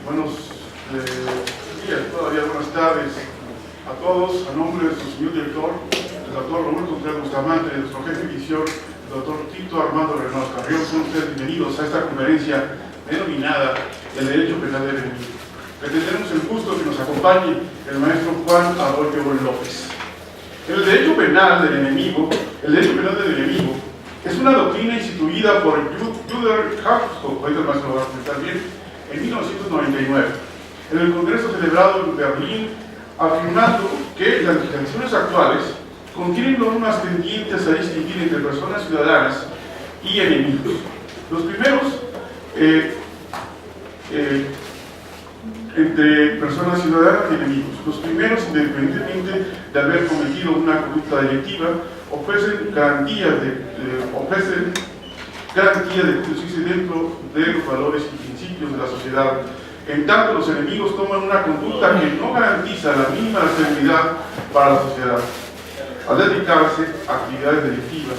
Buenos días, todavía buenas tardes a todos. A nombre de su señor director, el doctor Roberto Contreras Bustamante, de nuestro jefe de edición, el doctor Tito Armando Renaud Carrión, son ustedes bienvenidos a esta conferencia denominada El Derecho Penal del Enemigo. Le tendremos el gusto que nos acompañe el maestro Juan Arroyo López. El derecho penal del enemigo, es una doctrina instituida por Juder Haushoff, ahorita el maestro lo va a comentar bien, en 1999, en el Congreso celebrado en Berlín, afirmando que las legislaciones actuales contienen normas tendientes a distinguir entre personas ciudadanas y enemigos. Los primeros, entre personas ciudadanas y enemigos. Los primeros, independientemente de haber cometido una conducta delictiva, ofrecen garantía de conducirse dentro de los valores y principios de la sociedad. En tanto, los enemigos toman una conducta que no garantiza la mínima seguridad para la sociedad, al dedicarse a actividades delictivas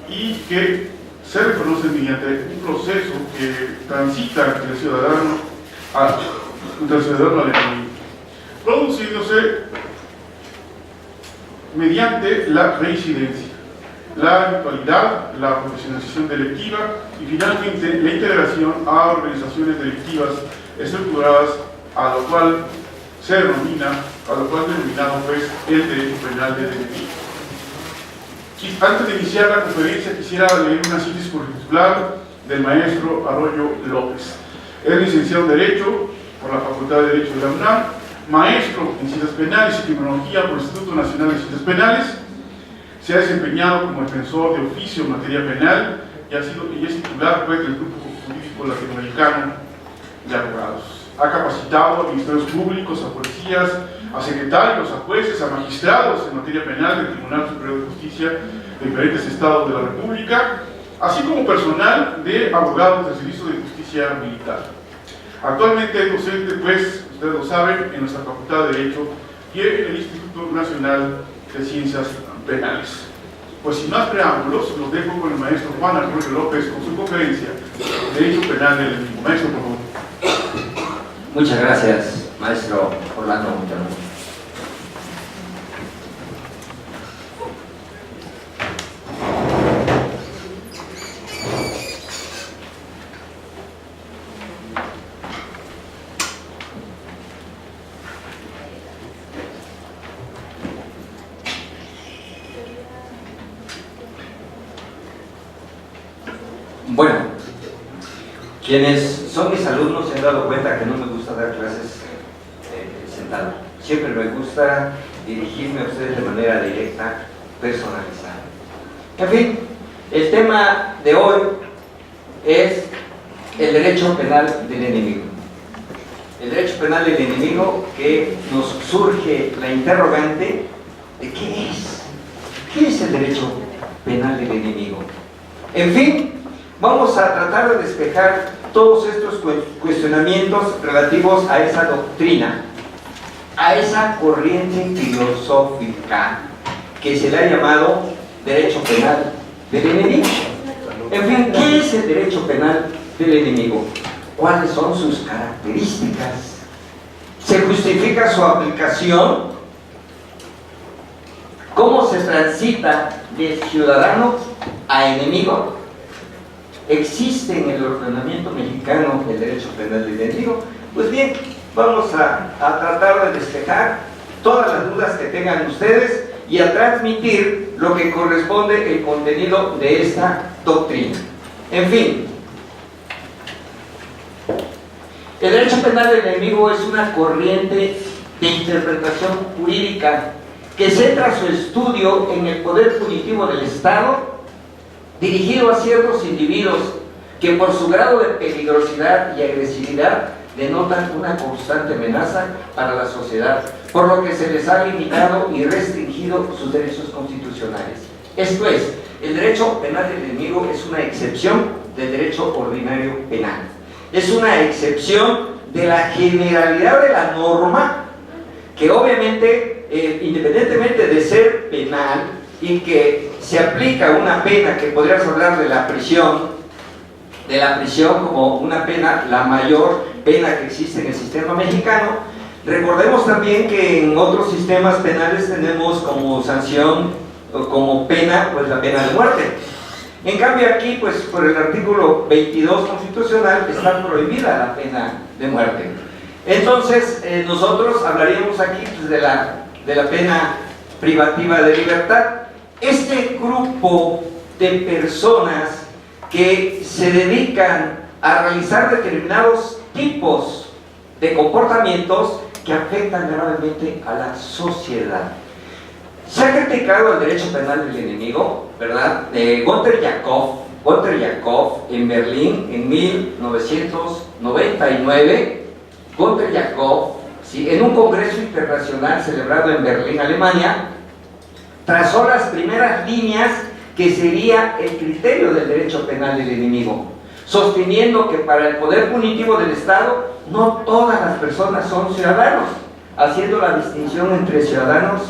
y que se reconocen mediante un proceso que transita entre el ciudadano al enemigo, produciéndose mediante la reincidencia, la habitualidad, la profesionalización delictiva y finalmente la integración a organizaciones delictivas estructuradas, a lo cual denominado pues el derecho penal del enemigo. Antes de iniciar la conferencia quisiera leer una síntesis curricular del maestro Arroyo López. Es licenciado en Derecho por la Facultad de Derecho de la UNAM, maestro en Ciencias Penales y Criminología por el Instituto Nacional de Ciencias Penales. Se ha desempeñado como defensor de oficio en materia penal y es titular pues, del Grupo Jurídico Latinoamericano de Abogados. Ha capacitado a ministerios públicos, a policías, a secretarios, a jueces, a magistrados en materia penal del Tribunal Superior de Justicia de diferentes estados de la República, así como personal de abogados del Servicio de Justicia Militar. Actualmente es docente, pues, ustedes lo saben, en nuestra Facultad de Derecho y en el Instituto Nacional de Ciencias Penales. Pues sin más preámbulos, los dejo con el maestro Juan Arroyo López con su conferencia Derecho Penal del Enemigo. Maestro, por favor. Muchas gracias, maestro Orlando Monterrey. Bueno, quienes son mis alumnos se han dado cuenta que no me gusta dar clases sentado. Siempre me gusta dirigirme a ustedes de manera directa, personalizada. En fin, el tema de hoy es el derecho penal del enemigo. El derecho penal del enemigo, que nos surge la interrogante de ¿qué es? ¿Qué es el derecho penal del enemigo? En fin, vamos a tratar de despejar todos estos cuestionamientos relativos a esa doctrina, a esa corriente filosófica que se le ha llamado derecho penal del enemigo. En fin, ¿qué es el derecho penal del enemigo? ¿Cuáles son sus características? ¿Se justifica su aplicación? ¿Cómo se transita de ciudadano a enemigo? ¿Existe en el ordenamiento mexicano el derecho penal del enemigo? Pues bien, vamos a tratar de despejar todas las dudas que tengan ustedes y a transmitir lo que corresponde el contenido de esta doctrina. En fin, el derecho penal del enemigo es una corriente de interpretación jurídica que centra su estudio en el poder punitivo del Estado, dirigido a ciertos individuos que por su grado de peligrosidad y agresividad denotan una constante amenaza para la sociedad, por lo que se les ha limitado y restringido sus derechos constitucionales. Esto es, el derecho penal del enemigo es una excepción del derecho ordinario penal. Es una excepción de la generalidad de la norma que obviamente, independientemente de ser penal y que se aplica una pena que podrías hablar de la prisión como una pena la mayor pena que existe en el sistema mexicano. Recordemos también que en otros sistemas penales tenemos como sanción o como pena, pues la pena de muerte. En cambio aquí, pues por el artículo 22 constitucional está prohibida la pena de muerte. Entonces, nosotros hablaríamos aquí pues, de la pena privativa de libertad. Este grupo de personas que se dedican a realizar determinados tipos de comportamientos que afectan gravemente a la sociedad. Se ha criticado el derecho penal del enemigo, ¿verdad? Günter Jakob en Berlín en 1999, Günter Jakob, ¿sí?, en un congreso internacional celebrado en Berlín, Alemania, trazó las primeras líneas que sería el criterio del derecho penal del enemigo, sosteniendo que para el poder punitivo del Estado no todas las personas son ciudadanos, haciendo la distinción entre ciudadanos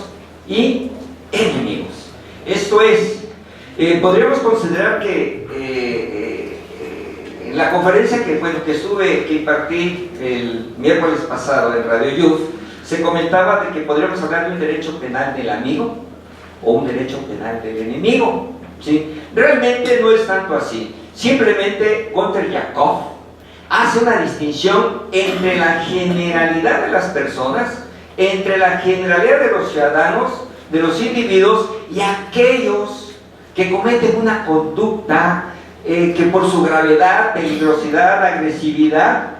y enemigos. Esto es, podríamos considerar que en la conferencia que impartí el miércoles pasado en Radio Youth, se comentaba de que podríamos hablar de un derecho penal del amigo o un derecho penal del enemigo, ¿sí? Realmente no es tanto así. Simplemente Günter Jakob hace una distinción entre la generalidad de las personas, entre la generalidad de los ciudadanos, de los individuos, y aquellos que cometen una conducta que por su gravedad, peligrosidad, agresividad,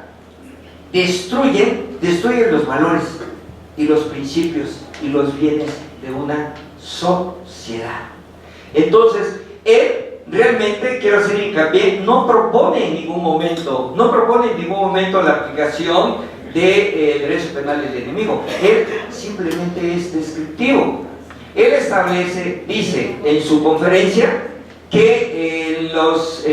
destruyen los valores y los principios y los bienes de una sociedad. Entonces, él realmente, quiero hacer hincapié, no propone en ningún momento la aplicación del derecho penal del enemigo. Él simplemente es descriptivo. Él dice en su conferencia que en los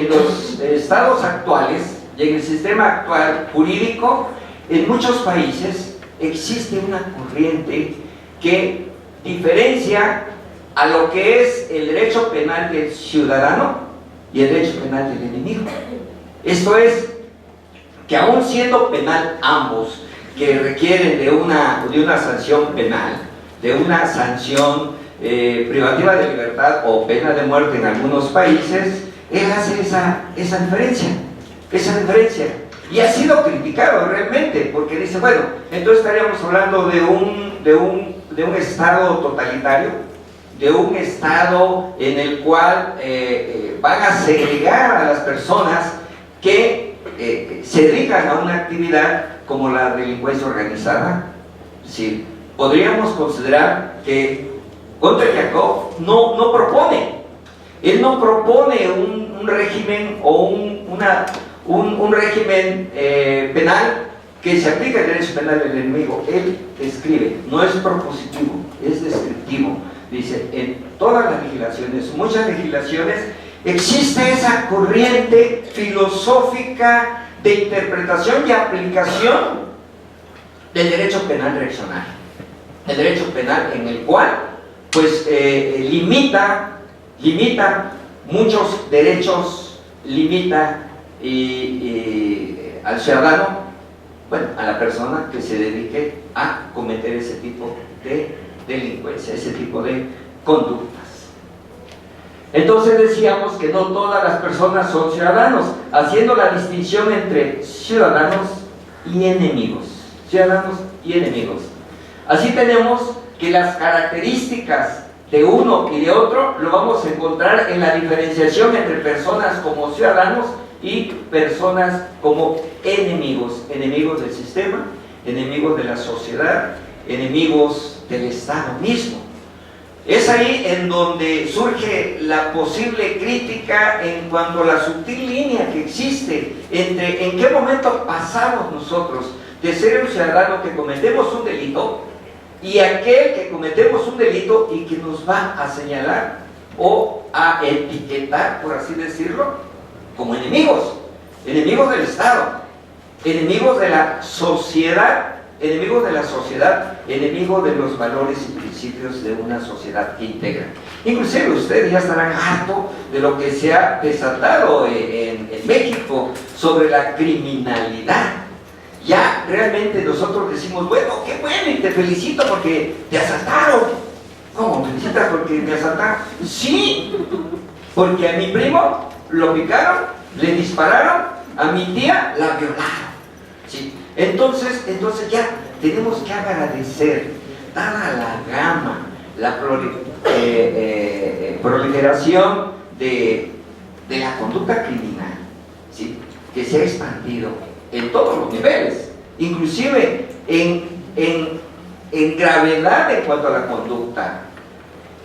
estados actuales y en el sistema actual jurídico, en muchos países existe una corriente que diferencia a lo que es el derecho penal del ciudadano y el derecho penal del enemigo. Esto es, que aún siendo penal ambos, que requieren de una sanción penal, de una sanción privativa de libertad o pena de muerte en algunos países, él hace esa diferencia. Y ha sido criticado realmente, porque dice, bueno, entonces estaríamos hablando de un estado totalitario, de un estado en el cual van a segregar a las personas que se dedican a una actividad como la delincuencia organizada. Sí, podríamos considerar que Günter Jakob no propone un régimen o un régimen penal que se aplique al derecho penal del enemigo. Él escribe, no es propositivo, es descriptivo. Dice, en todas las legislaciones, muchas legislaciones, existe esa corriente filosófica de interpretación y aplicación del derecho penal reaccionario. El derecho penal en el cual, pues, limita muchos derechos, limita al ciudadano, bueno, a la persona que se dedique a cometer ese tipo de delincuencia, ese tipo de conductas. Entonces decíamos que no todas las personas son ciudadanos, haciendo la distinción entre ciudadanos y enemigos. Así tenemos que las características de uno y de otro lo vamos a encontrar en la diferenciación entre personas como ciudadanos y personas como enemigos del sistema, enemigos de la sociedad, enemigos del Estado mismo. Es ahí en donde surge la posible crítica en cuanto a la sutil línea que existe entre en qué momento pasamos nosotros de ser un ciudadano que cometemos un delito y aquel que cometemos un delito y que nos va a señalar o a etiquetar, por así decirlo, como enemigos del Estado, enemigos de la sociedad, enemigos de los valores y principios de una sociedad íntegra. Inclusive ustedes ya estarán hartos de lo que se ha desatado en México sobre la criminalidad. realmente nosotros decimos, bueno, qué bueno, y te felicito porque te asaltaron. ¿Cómo? ¿Me felicitas porque me asaltaron? Sí, porque a mi primo lo picaron, le dispararon, a mi tía la violaron. ¿Sí? Entonces ya tenemos que agradecer, dada la gama, la proliferación de la conducta criminal, ¿sí?, que se ha expandido en todos los niveles, inclusive en gravedad en cuanto a la conducta,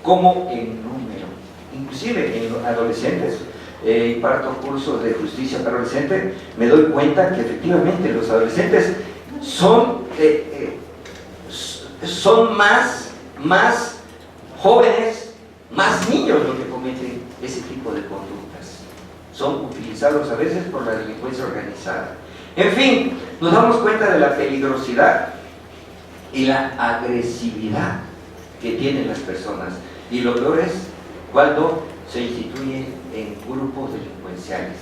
como en número, inclusive en los adolescentes. Imparto cursos de justicia para adolescentes, me doy cuenta que efectivamente los adolescentes son más jóvenes, más niños los que cometen ese tipo de conductas. Son utilizados a veces por la delincuencia organizada. En fin, nos damos cuenta de la peligrosidad y la agresividad que tienen las personas. Y lo peor es cuando se instituyen en grupos delincuenciales,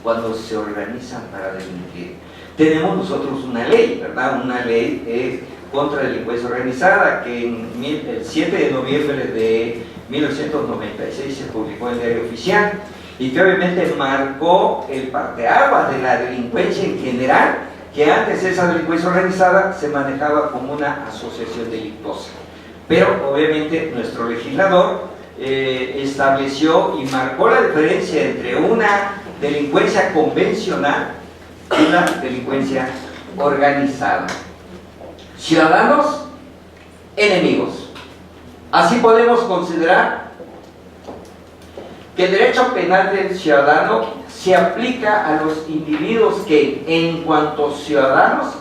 cuando se organizan para delinquir. Tenemos nosotros una ley, ¿verdad? Una ley contra la delincuencia organizada que el 7 de noviembre de 1996 se publicó en el Diario Oficial y que obviamente marcó el parteaguas de la delincuencia en general, que antes esa delincuencia organizada se manejaba como una asociación delictuosa. Pero obviamente nuestro legislador estableció y marcó la diferencia entre una delincuencia convencional y una delincuencia organizada. Ciudadanos, enemigos. Así podemos considerar que el derecho penal del ciudadano se aplica a los individuos que, en cuanto ciudadanos,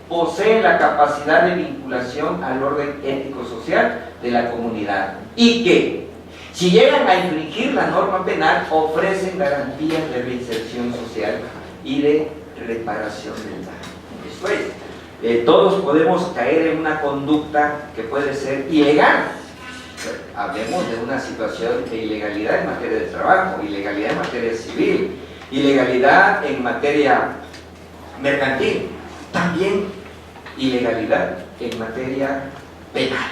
poseen la capacidad de vinculación al orden ético-social de la comunidad y que, si llegan a infringir la norma penal, ofrecen garantías de reinserción social y de reparación del daño. Esto es, todos podemos caer en una conducta que puede ser ilegal. Hablemos de una situación de ilegalidad en materia de trabajo, ilegalidad en materia civil, ilegalidad en materia mercantil, también ilegalidad en materia penal.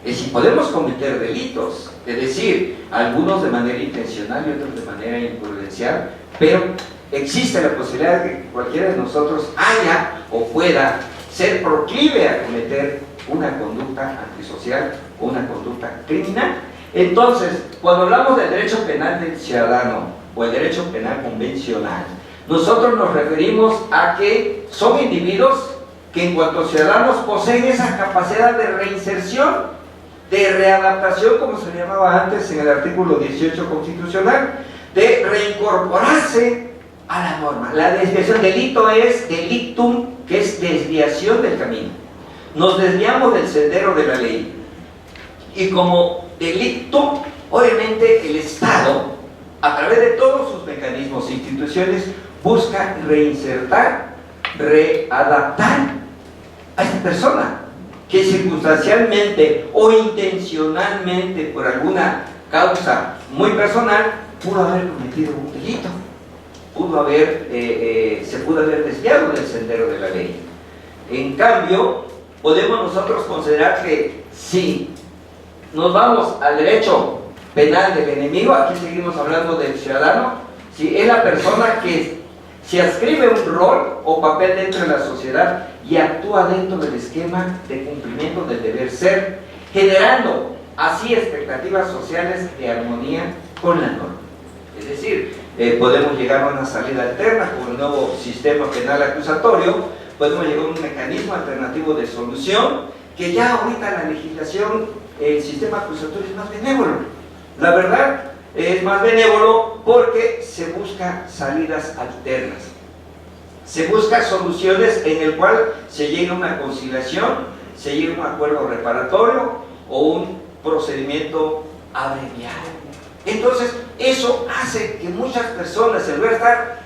Es decir, podemos cometer delitos, es decir, algunos de manera intencional y otros de manera imprudencial, pero existe la posibilidad de que cualquiera de nosotros haya o pueda ser proclive a cometer una conducta antisocial o una conducta criminal. Entonces, cuando hablamos del derecho penal del ciudadano o el derecho penal convencional, nosotros nos referimos a que son individuos que en cuanto a ciudadanos poseen esa capacidad de reinserción, de readaptación, como se llamaba antes en el artículo 18 constitucional, de reincorporarse a la norma. La desviación, delito es delictum, que es desviación del camino. Nos desviamos del sendero de la ley. Y como delito, obviamente el Estado, a través de todos sus mecanismos e instituciones, busca reinsertar, readaptar a esta persona que circunstancialmente o intencionalmente por alguna causa muy personal pudo haber cometido un delito, se pudo haber desviado del sendero de la ley. En cambio, podemos nosotros considerar que si nos vamos al derecho penal del enemigo, aquí seguimos hablando del ciudadano, si es la persona que se adscribe un rol o papel dentro de la sociedad y actúa dentro del esquema de cumplimiento del deber ser, generando así expectativas sociales de armonía con la norma. Es decir, podemos llegar a una salida alterna con el nuevo sistema penal acusatorio, podemos llegar a un mecanismo alternativo de solución, que ya ahorita la legislación, el sistema acusatorio es más benévolo. La verdad, es más benévolo porque se busca salidas alternas, se busca soluciones en el cual se llegue a una conciliación, se llegue a un acuerdo reparatorio o un procedimiento abreviado. Entonces, eso hace que muchas personas, en lugar de estar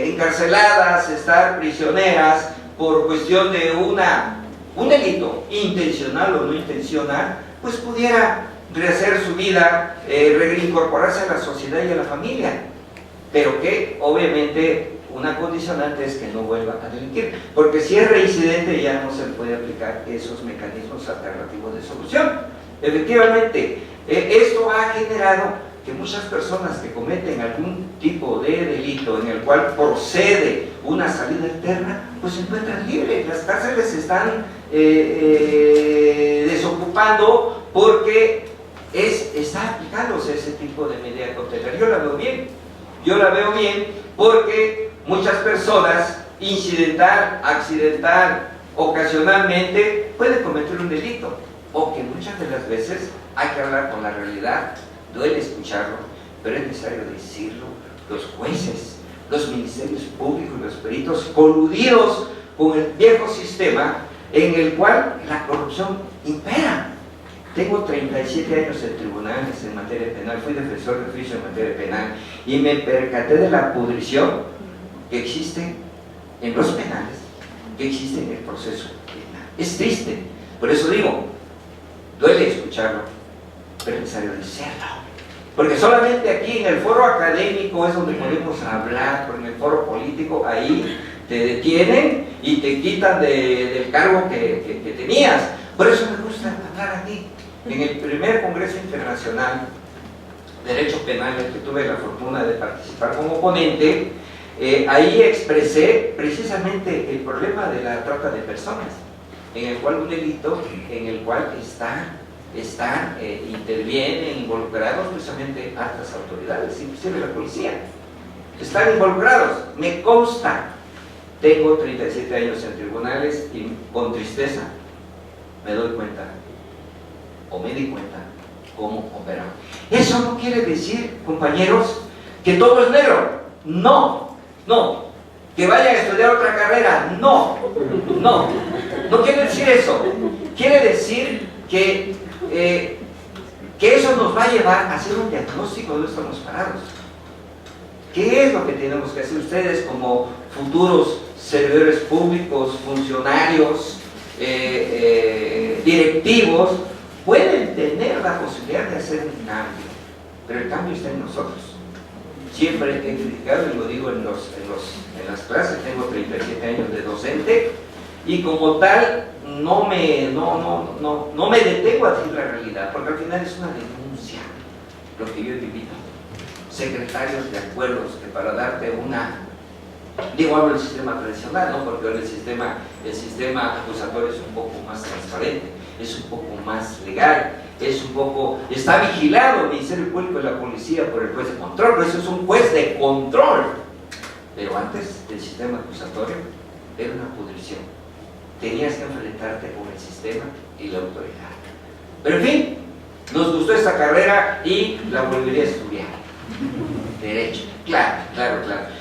encarceladas, estar prisioneras por cuestión de un delito intencional o no intencional, pues pudiera rehacer su vida, reincorporarse a la sociedad y a la familia, pero que obviamente una condicionante es que no vuelva a delinquir, porque si es reincidente ya no se le puede aplicar esos mecanismos alternativos de solución. Efectivamente, esto ha generado que muchas personas que cometen algún tipo de delito en el cual procede una salida alterna, pues se encuentran libres. Las cárceles se están desocupando porque está aplicándose ese tipo de medida cautelar. Yo la veo bien. Yo la veo bien porque muchas personas, incidental, accidental, ocasionalmente, pueden cometer un delito, o que muchas de las veces hay que hablar con la realidad. Duele escucharlo, pero es necesario decirlo. Los jueces, los ministerios públicos, los peritos coludidos con el viejo sistema en el cual la corrupción impera. Tengo 37 años en tribunales en materia penal, fui defensor de oficio en materia penal y me percaté de la pudrición que existe en los penales, que existe en el proceso penal. Es triste, por eso digo, duele escucharlo, pero es necesario decirlo. Porque solamente aquí en el foro académico es donde podemos hablar, pero en el foro político ahí te detienen y te quitan del cargo que tenías. Por eso me gusta hablar aquí. En el primer Congreso Internacional de Derecho Penal en el que tuve la fortuna de participar como ponente, ahí expresé precisamente el problema de la trata de personas, en el cual un delito en el cual intervienen involucrados precisamente altas autoridades, inclusive la policía. Están involucrados, me consta. Tengo 37 años en tribunales y con tristeza me doy cuenta, o me di cuenta, cómo operan. Eso no quiere decir, compañeros, que todo es negro. No, no. Que vayan a estudiar otra carrera. No, no. No quiere decir eso. Quiere decir que eso nos va a llevar a hacer un diagnóstico de dónde estamos parados. ¿Qué es lo que tenemos que hacer ustedes como futuros servidores públicos, funcionarios, directivos? Pueden tener la posibilidad de hacer un cambio, pero el cambio está en nosotros. Siempre he criticado, y lo digo en las clases, tengo 37 años de docente, y como tal no me detengo a decir la realidad, porque al final es una denuncia lo que yo he vivido. Secretarios de acuerdos que para darte hablo del sistema tradicional, ¿no? Porque ahora el sistema acusatorio es un poco más transparente, es un poco más legal, está vigilado el Ministerio Público y la policía por el juez de control, pero eso es un juez de control. Pero antes del sistema acusatorio era una pudrición. Tenías que enfrentarte con el sistema y la autoridad. Pero en fin, nos gustó esta carrera y la volvería a estudiar. Derecho, claro.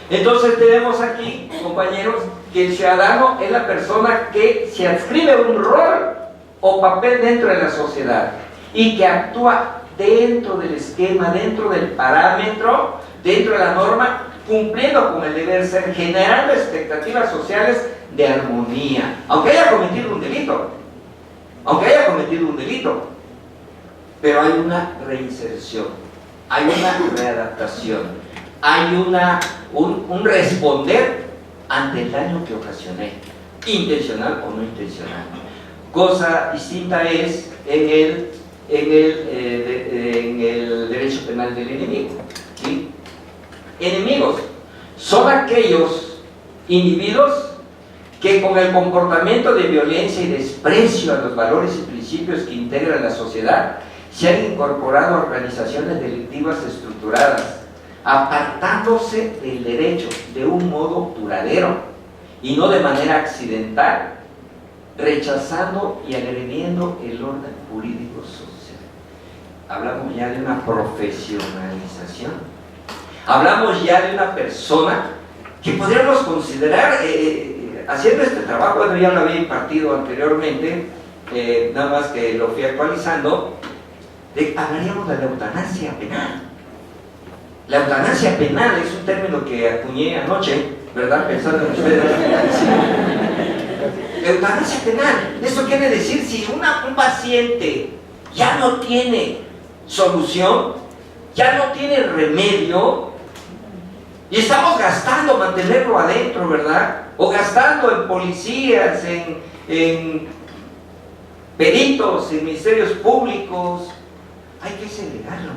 Entonces tenemos aquí, compañeros, que el ciudadano es la persona que se adscribe a un rol o papel dentro de la sociedad y que actúa dentro del esquema, dentro del parámetro, dentro de la norma, cumpliendo con el deber ser, generando expectativas sociales de armonía, aunque haya cometido un delito, pero hay una reinserción, hay una readaptación, hay un responder ante el daño que ocasioné, intencional o no intencional. Cosa distinta es en el derecho penal del enemigo, ¿sí? Enemigos son aquellos individuos que con el comportamiento de violencia y desprecio a los valores y principios que integran la sociedad se han incorporado a organizaciones delictivas estructuradas, apartándose del derecho de un modo duradero y no de manera accidental, rechazando y agrediendo el orden jurídico social. Hablamos ya de una profesionalización, hablamos ya de una persona que podríamos considerar, haciendo este trabajo, bueno, ya lo había impartido anteriormente, nada más que lo fui actualizando, hablaríamos de la eutanasia penal. La eutanasia penal es un término que acuñé anoche, ¿verdad? Pensando en ustedes. Eutanasia penal, esto quiere decir si un paciente ya no tiene solución, ya no tiene remedio, Y estamos gastando mantenerlo adentro, ¿verdad? O gastando en policías, en peritos, en ministerios públicos. Hay que celebrarlo.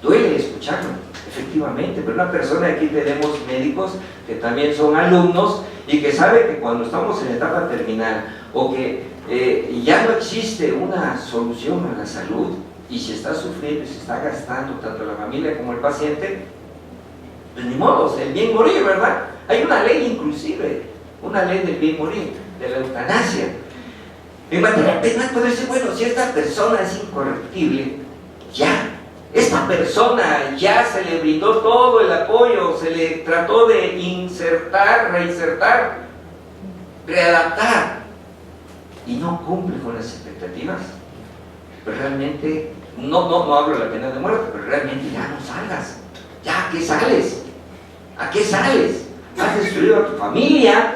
Duele escucharlo, efectivamente, pero una persona, aquí tenemos médicos que también son alumnos y que sabe que cuando estamos en etapa terminal o que ya no existe una solución a la salud y se está sufriendo y se está gastando tanto la familia como el paciente, pues ni modo, el bien morir, ¿verdad? Hay una ley inclusive, una ley del bien morir, de la eutanasia. En materia penal puede decir, bueno, si esta persona es incorruptible, ya, esta persona ya se le brindó todo el apoyo, se le trató de insertar, reinsertar, readaptar, y no cumple con las expectativas, pero realmente, no hablo de la pena de muerte, pero realmente ya no salgas. ¿Ya a qué sales? ¿A qué sales? Has destruido a tu familia,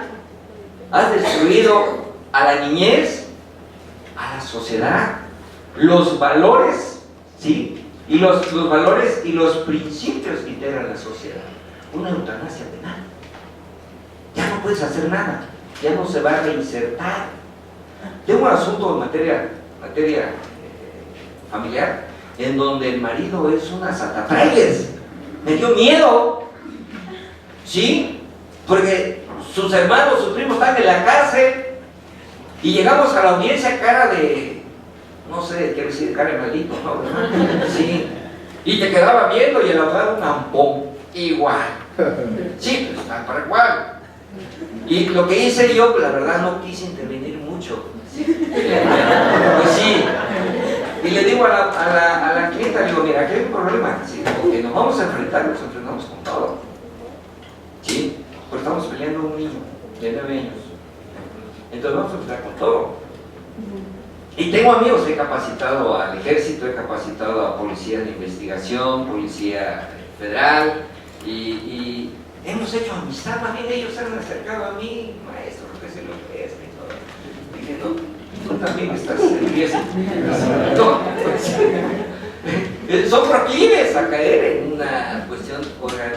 has destruido a la niñez, a la sociedad, los valores, ¿sí? Y los valores y los principios que integran la sociedad. Una eutanasia penal. Ya no puedes hacer nada, ya no se va a reinsertar. Tengo un asunto en materia familiar, en donde el marido es una satatrailes. Me dio miedo, ¿sí? Porque sus hermanos, sus primos están en la cárcel y llegamos a la audiencia cara de, no sé, quiero decir cara de maldito, ¿no? Sí. Y te quedaba viendo y el abogado un ampón, igual. Sí, pues está para igual. Y lo que hice yo, pues la verdad no quise intervenir mucho. Pues sí. Y le digo a la clienta, le digo, mira, aquí hay un problema, ¿sí? Porque nos vamos a enfrentar, nos enfrentamos con todo, ¿sí? Porque estamos peleando un niño de 9 años, entonces vamos a enfrentar con todo. Y tengo amigos, he capacitado al ejército, he capacitado a policía de investigación, policía federal, y hemos hecho amistad, más bien ellos se han acercado a mí, maestro, lo que se lo ofrece y todo. Dije, no, tú también estás en riesgo. No, pues, son proclives a caer en una cuestión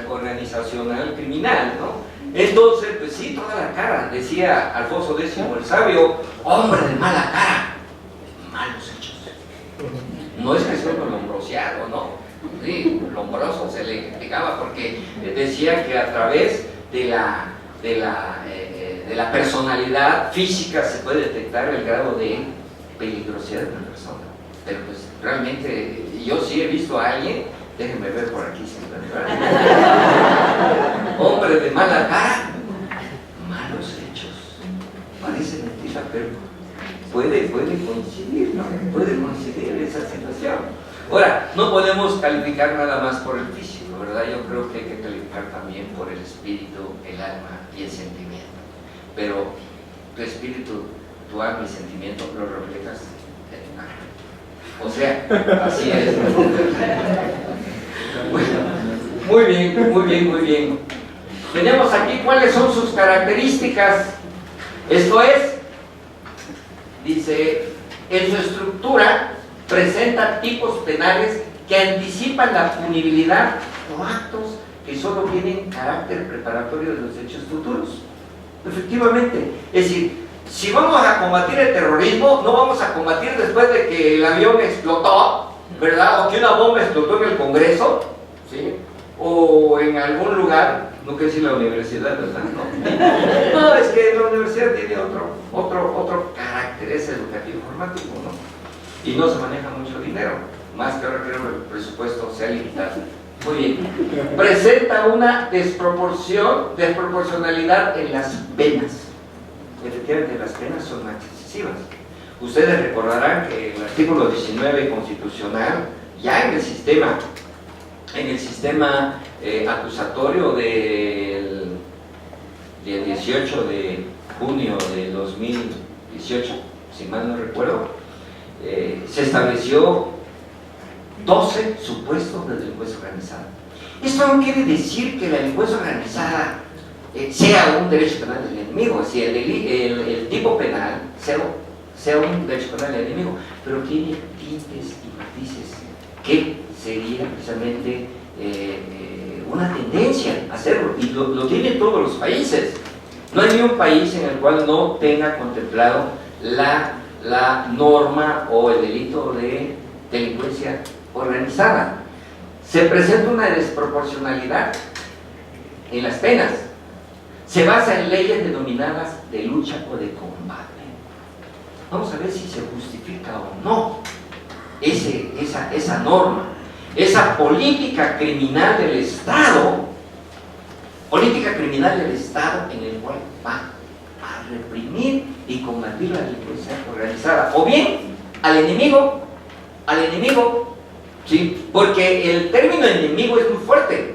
organizacional criminal, ¿no? Entonces, pues sí, toda la cara, decía Alfonso X el sabio, hombre de mala cara, malos hechos. No es que sea un lombroseado, ¿no? Sí, lombroso se le explicaba porque decía que a través de la personalidad física se puede detectar el grado de peligrosidad de una persona. Pero pues realmente yo sí he visto a alguien, déjenme ver por aquí, hombre de mala cara, malos hechos. Parece mentira, pero puede coincidir, ¿no? Puede coincidir esa situación. Ahora, no podemos calificar nada más por el físico, ¿verdad? Yo creo que hay que calificar también por el espíritu, el alma y el sentimiento. Pero tu espíritu, tu alma y sentimiento lo reflejas en tu cara. O sea, así es. Bueno, muy bien, muy bien, muy bien. Tenemos aquí cuáles son sus características. Esto es, dice, en su estructura presenta tipos penales que anticipan la punibilidad o actos que solo tienen carácter preparatorio de los hechos futuros. Efectivamente, es decir, si vamos a combatir el terrorismo, no vamos a combatir después de que el avión explotó, ¿verdad? O que una bomba explotó en el Congreso, ¿sí? O en algún lugar, no quiero decir la universidad, ¿verdad? No, es que la universidad tiene otro carácter, es educativo formativo, ¿no? Y no se maneja mucho dinero, más que ahora creo que el presupuesto sea limitado. Muy bien. Presenta una desproporcionalidad en las penas. Efectivamente, las penas son más excesivas. Ustedes recordarán que el artículo 19 constitucional, ya en el sistema acusatorio del 18 de junio de 2018, si mal no recuerdo, se estableció 12 supuestos de delincuencia organizada. Esto no quiere decir que la delincuencia organizada sea un derecho penal del enemigo, si el tipo penal sea un derecho penal del enemigo, pero tiene tintes y matices que sería precisamente una tendencia a hacerlo, y lo tienen todos los países. No hay ni un país en el cual no tenga contemplado la norma o el delito de delincuencia organizada. Se presenta una desproporcionalidad en las penas. Se basa en leyes denominadas de lucha o de combate. Vamos a ver si se justifica o no esa norma, esa política criminal del Estado, en el cual va a reprimir y combatir la delincuencia organizada, o bien al enemigo, ¿sí? Porque el término enemigo es muy fuerte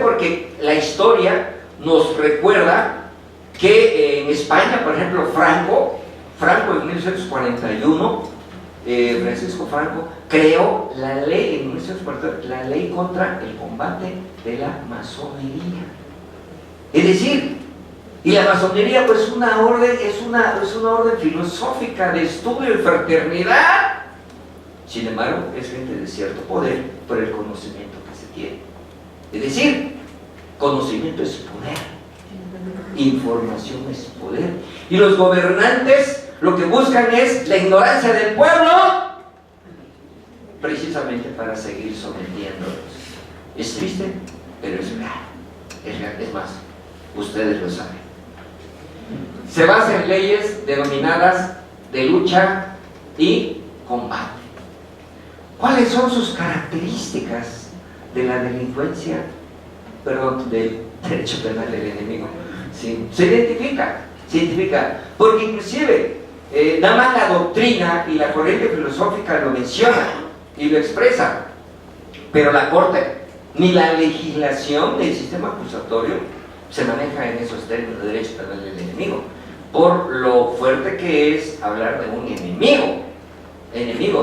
porque la historia nos recuerda que en España, por ejemplo, Franco en 1941, Francisco Franco creó la ley en 1941, la ley contra el combate de la masonería. Es decir, y la masonería pues es una orden filosófica de estudio y fraternidad. Sin embargo, es gente de cierto poder por el conocimiento que se tiene. Es decir, conocimiento es poder, información es poder, y los gobernantes lo que buscan es la ignorancia del pueblo, precisamente para seguir sometiéndolos. Es triste, pero es real. Es más, ustedes lo saben. Se basa en leyes denominadas de lucha y combate. ¿Cuáles son sus características de la delincuencia? Perdón, del derecho penal del enemigo. Sí, se identifica, porque inclusive nada más la doctrina y la corriente filosófica lo menciona y lo expresa, pero la Corte ni la legislación del sistema acusatorio se maneja en esos términos de derecho penal del enemigo, por lo fuerte que es hablar de un enemigo,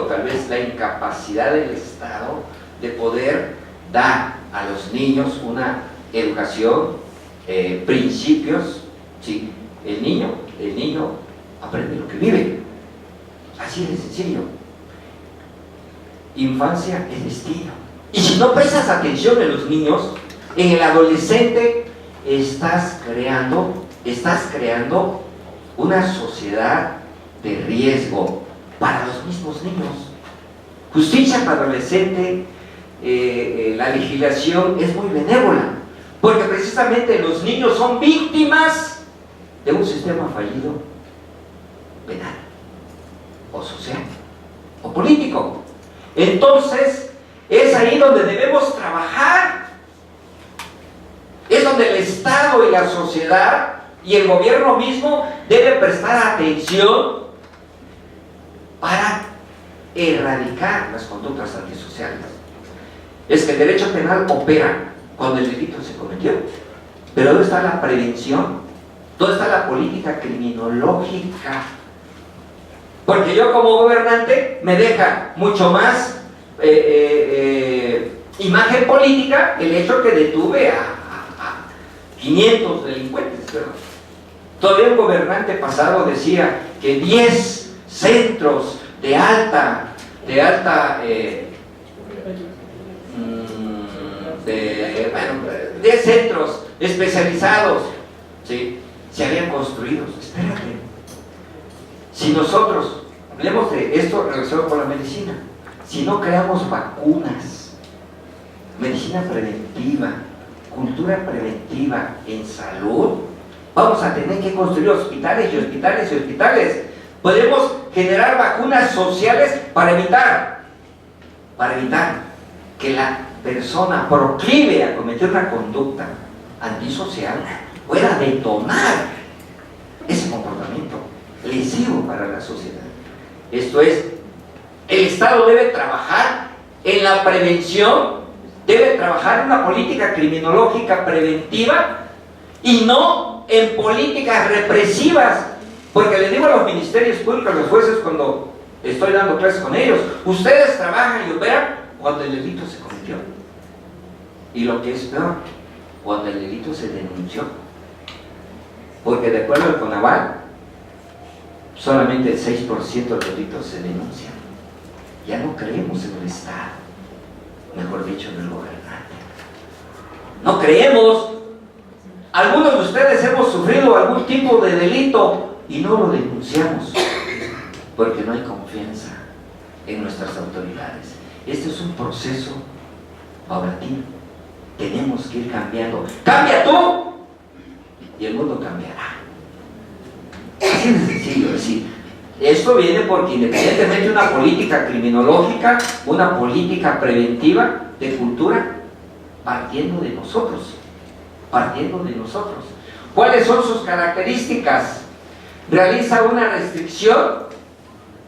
tal vez la incapacidad del Estado de poder dar a los niños una educación, principios, ¿sí? El niño aprende lo que vive, así de sencillo. Infancia es destino, y si no prestas atención en los niños, en el adolescente estás creando una sociedad de riesgo para los mismos niños. Justicia para adolescente, la legislación es muy benévola, porque precisamente los niños son víctimas de un sistema fallido penal, o social, o político. Entonces, es ahí donde debemos trabajar. Es donde el Estado y la sociedad y el gobierno mismo deben prestar atención para erradicar las conductas antisociales. Es que el derecho penal opera cuando el delito se cometió, pero ¿dónde está la prevención? ¿Dónde está la política criminológica? Porque yo como gobernante me deja mucho más imagen política el hecho que detuve a 500 delincuentes, ¿verdad? Todavía un gobernante pasado decía que 10 centros de alta 10 centros especializados, ¿sí?, se habían construido. Espérate, si nosotros hablemos de esto relacionado con la medicina, si no creamos vacunas, medicina preventiva, cultura preventiva en salud, vamos a tener que construir hospitales y hospitales y hospitales. Podemos generar vacunas sociales para evitar que la persona proclive a cometer una conducta antisocial pueda detonar ese comportamiento lesivo para la sociedad. Esto es, el Estado debe trabajar en la prevención, debe trabajar en una política criminológica preventiva y no en políticas represivas, porque les digo a los ministerios públicos, a los jueces, cuando estoy dando clases con ellos, ustedes trabajan y operan cuando el delito se cometió, y lo que es peor, cuando el delito se denunció, porque de acuerdo al CONAVAL solamente el 6% de los delitos se denuncian. Ya no creemos en el Estado, mejor dicho, en el gobernante. No creemos. Algunos de ustedes hemos sufrido algún tipo de delito y no lo denunciamos porque no hay confianza en nuestras autoridades. Este es un proceso paulatino. Tenemos que ir cambiando. ¡Cambia tú! Y el mundo cambiará. Así de sencillo decir. Esto viene porque independientemente de una política criminológica, una política preventiva de cultura, partiendo de nosotros. Partiendo de nosotros. ¿Cuáles son sus características? Realiza una restricción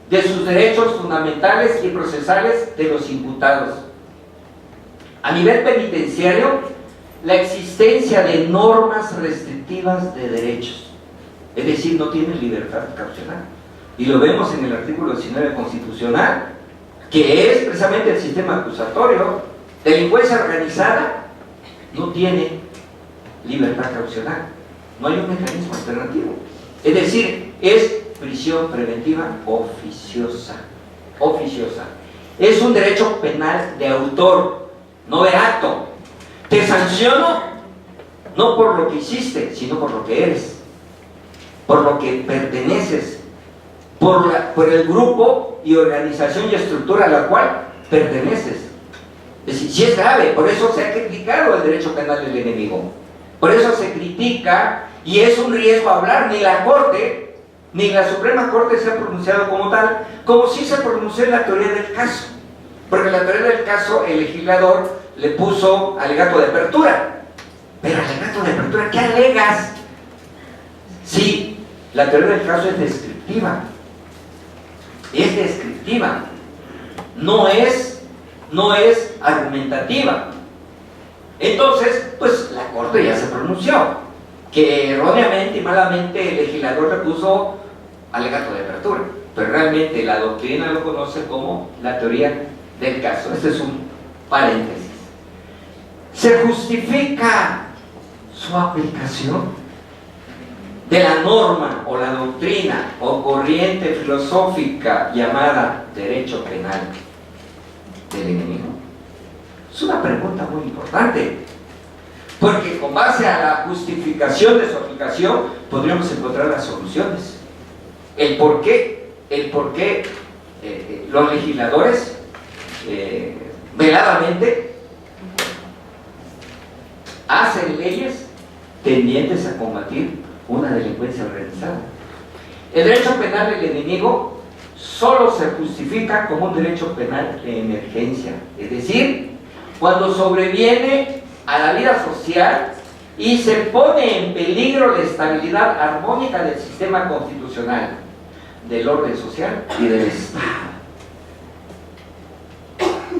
de sus derechos fundamentales y procesales de los imputados. A nivel penitenciario, la existencia de normas restrictivas de derechos, es decir, no tienen libertad caucional. Y lo vemos en el artículo 19 constitucional, que es precisamente el sistema acusatorio. Delincuencia organizada no tiene libertad caucional, no hay un mecanismo alternativo. Es decir, es prisión preventiva oficiosa. Oficiosa. Es un derecho penal de autor, no de acto. Te sanciono no por lo que hiciste, sino por lo que eres, por lo que perteneces, por el grupo y organización y estructura a la cual perteneces. Es decir, si es grave, por eso se ha criticado el derecho penal del enemigo. Por eso se critica y es un riesgo hablar. Ni la Corte, ni la Suprema Corte se ha pronunciado como tal, como si se pronunció en la teoría del caso. Porque en la teoría del caso el legislador le puso alegato de apertura. Pero alegato de apertura, ¿qué alegas? Sí, la teoría del caso es descriptiva. Es descriptiva. No es argumentativa. Entonces, pues la Corte ya se pronunció, que erróneamente y malamente el legislador le puso alegato de apertura, pero realmente la doctrina lo conoce como la teoría del caso. Este es un paréntesis. Se justifica su aplicación de la norma o la doctrina o corriente filosófica llamada derecho penal del enemigo. Es una pregunta muy importante, porque con base a la justificación de su aplicación podríamos encontrar las soluciones. El por qué los legisladores veladamente hacen leyes tendientes a combatir una delincuencia organizada. El derecho penal del enemigo solo se justifica como un derecho penal de emergencia, es decir, cuando sobreviene a la vida social y se pone en peligro la estabilidad armónica del sistema constitucional, del orden social y del Estado.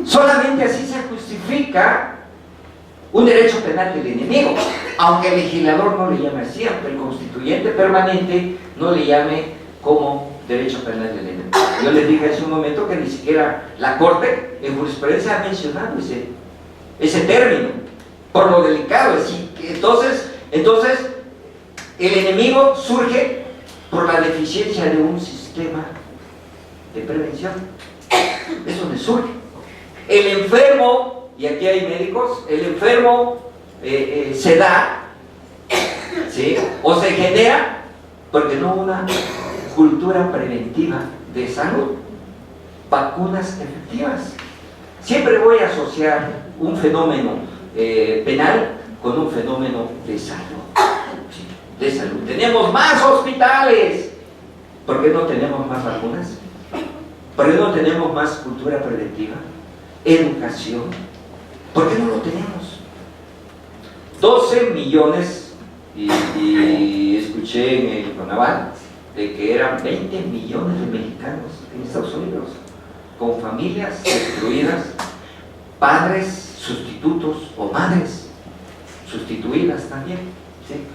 Solamente así se justifica un derecho penal del enemigo, aunque el legislador no le llame así, aunque el constituyente permanente no le llame como derecho penal del enemigo. Yo les dije hace un momento que ni siquiera la Corte en jurisprudencia ha mencionado ese término, por lo delicado. Es decir, entonces el enemigo surge por la deficiencia de un sistema de prevención. Es donde surge. El enfermo, y aquí hay médicos, el enfermo se da, ¿sí?, o se genera porque no hubo una cultura preventiva de salud, vacunas efectivas. Siempre voy a asociar un fenómeno penal con un fenómeno de salud. ¿Sí?, de salud. Tenemos más hospitales. ¿Por qué no tenemos más vacunas? ¿Por qué no tenemos más cultura preventiva? Educación. ¿Por qué no lo tenemos? 12 millones, y escuché en el Conaval de que eran 20 millones de mexicanos en Estados Unidos, con familias destruidas, padres sustitutos o madres sustituidas también, ¿sí?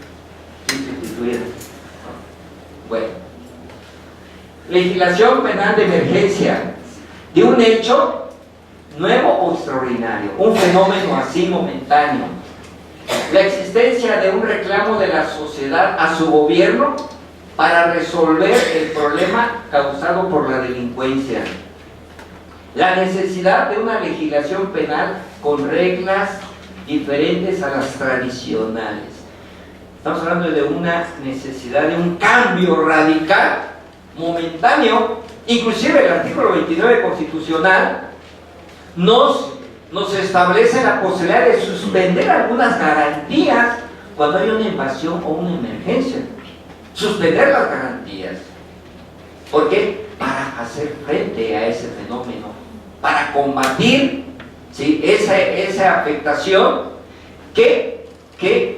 Sustituidas. Bueno, legislación penal de emergencia de un hecho nuevo o extraordinario, un fenómeno así momentáneo, la existencia de un reclamo de la sociedad a su gobierno para resolver el problema causado por la delincuencia, la necesidad de una legislación penal con reglas diferentes a las tradicionales. Estamos hablando de una necesidad de un cambio radical, momentáneo. Inclusive el artículo 29 constitucional nos establece la posibilidad de suspender algunas garantías cuando hay una invasión o una emergencia. Suspender las garantías. ¿Por qué? Para hacer frente a ese fenómeno, para combatir, ¿sí?, esa afectación que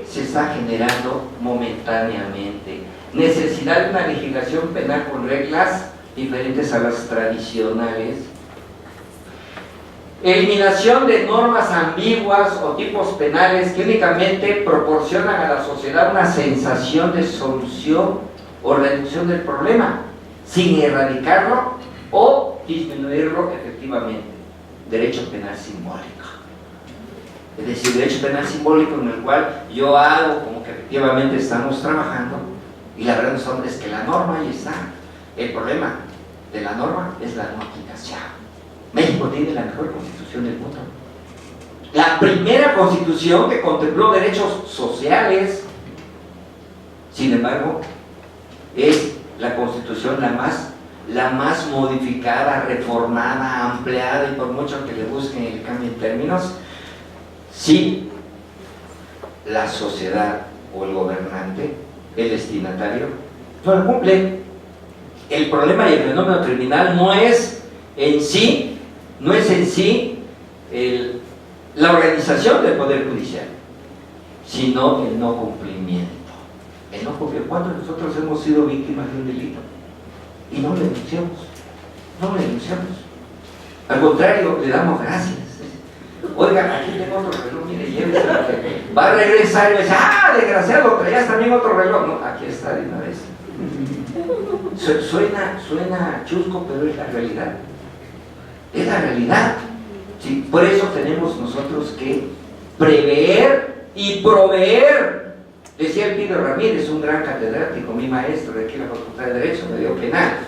se está generando momentáneamente. Necesidad de una legislación penal con reglas diferentes a las tradicionales. Eliminación de normas ambiguas o tipos penales que únicamente proporcionan a la sociedad una sensación de solución o reducción del problema, sin erradicarlo o disminuirlo efectivamente. Derecho penal simbólico. Es decir, derecho penal simbólico en el cual yo hago como que efectivamente estamos trabajando y la verdad es que la norma ahí está. El problema de la norma es la no aplicación. México tiene la mejor constitución del mundo. La primera constitución que contempló derechos sociales, sin embargo, es la constitución la más modificada, reformada, ampliada, y por mucho que le busquen el cambio en términos, si la sociedad o el gobernante, el destinatario, no lo cumple. El problema y el fenómeno criminal no es en sí la organización del Poder Judicial, sino el no cumplimiento. El no cumplimiento. ¿Cuántos de nosotros hemos sido víctimas de un delito? Y no lo denunciamos. No lo denunciamos. Al contrario, le damos gracias. Oiga, aquí tengo otro reloj, mire, llévese. Va a regresar y me dice, desgraciado, traías también otro reloj. No, aquí está de una vez. Suena chusco, pero es la realidad. Es la realidad. ¿Sí? Por eso tenemos nosotros que prever y proveer. Decía Elpidio Ramírez, un gran catedrático, mi maestro de aquí en la Facultad de Derecho, medio penal,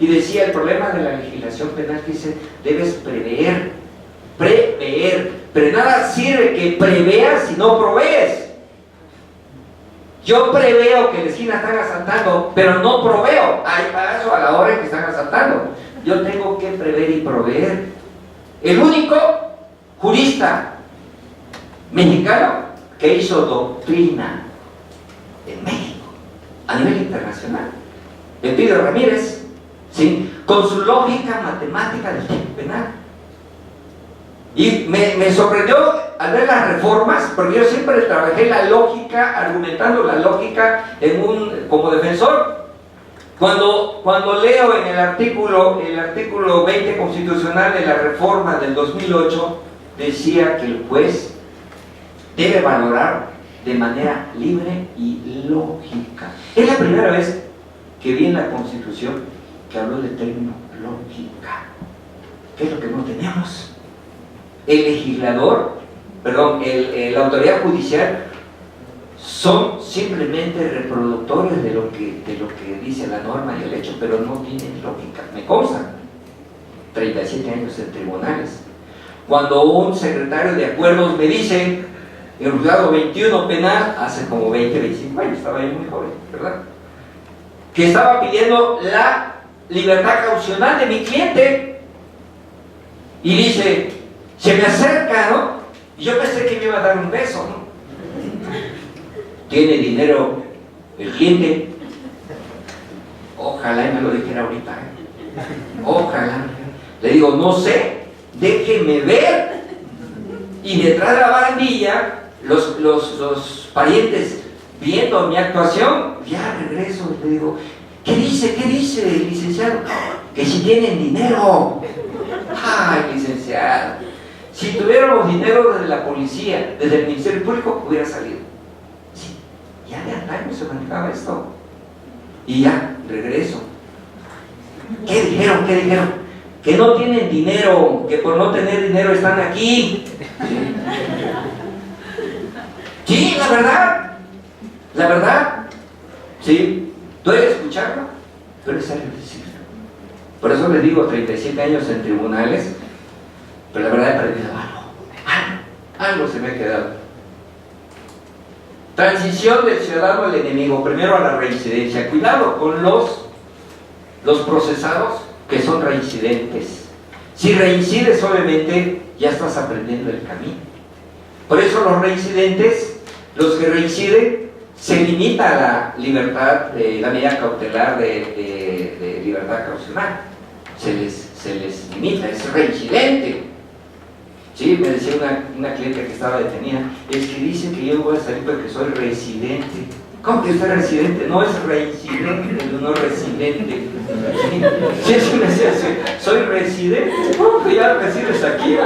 y decía, el problema de la legislación penal, que dice, debes prever, pero nada sirve que preveas si no provees. Yo preveo que en la esquina están asaltando, pero no proveo. Hay paso a la hora en que están asaltando. Yo tengo que prever y proveer. El único jurista mexicano que hizo doctrina en México, a nivel internacional, Elpidio Ramírez, ¿sí?, con su lógica matemática del tipo penal. Y me sorprendió al ver las reformas, porque yo siempre trabajé la lógica, argumentando la lógica como defensor. Cuando leo en el artículo 20 constitucional de la reforma del 2008, decía que el juez debe valorar de manera libre y lógica. Es la primera vez que vi en la Constitución que habló del término lógica. ¿Qué es lo que no tenemos? El legislador, la autoridad judicial son simplemente reproductores de lo que dice la norma y el hecho, pero no tienen lógica. Me consta, 37 años en tribunales. Cuando un secretario de acuerdos me dice, en el juzgado 21 penal, hace como 20, 25 años, estaba yo muy joven, ¿verdad?, que estaba pidiendo la libertad caucional de mi cliente, y dice, se me acerca, ¿no? Y yo pensé que me iba a dar un beso, ¿no? ¿Tiene dinero el cliente? Ojalá y me lo dijera ahorita, ¿eh? Ojalá. Le digo, no sé, déjeme ver. Y detrás de la barandilla, los parientes viendo mi actuación, ya regreso y le digo, ¿qué dice el licenciado? Que si tienen dinero. Ay, licenciado, si tuviéramos dinero desde la policía, desde el Ministerio Público, hubiera salido. Sí, ya de antaño se manejaba esto. Y ya, regreso. ¿Qué dijeron? Que no tienen dinero, que por no tener dinero están aquí. Sí, la verdad, sí, duele escucharlo, pero es necesario decirlo. Por eso les digo, 37 años en tribunales, pero la verdad he perdido algo se me ha quedado. Transición del ciudadano al enemigo, primero a la reincidencia. Cuidado con los procesados que son reincidentes. Si reincides, obviamente, ya estás aprendiendo el camino. Por eso los reincidentes, los que reinciden, se limita a la libertad, la medida cautelar de libertad caucional. Se les limita, es reincidente. Sí, me decía una cliente que estaba detenida, es que dice que yo voy a salir porque soy residente. ¿Cómo que usted es residente? No, es reincidente, no residente. Sí, sí, me decía, soy residente. ¿Cómo que ya resides aquí?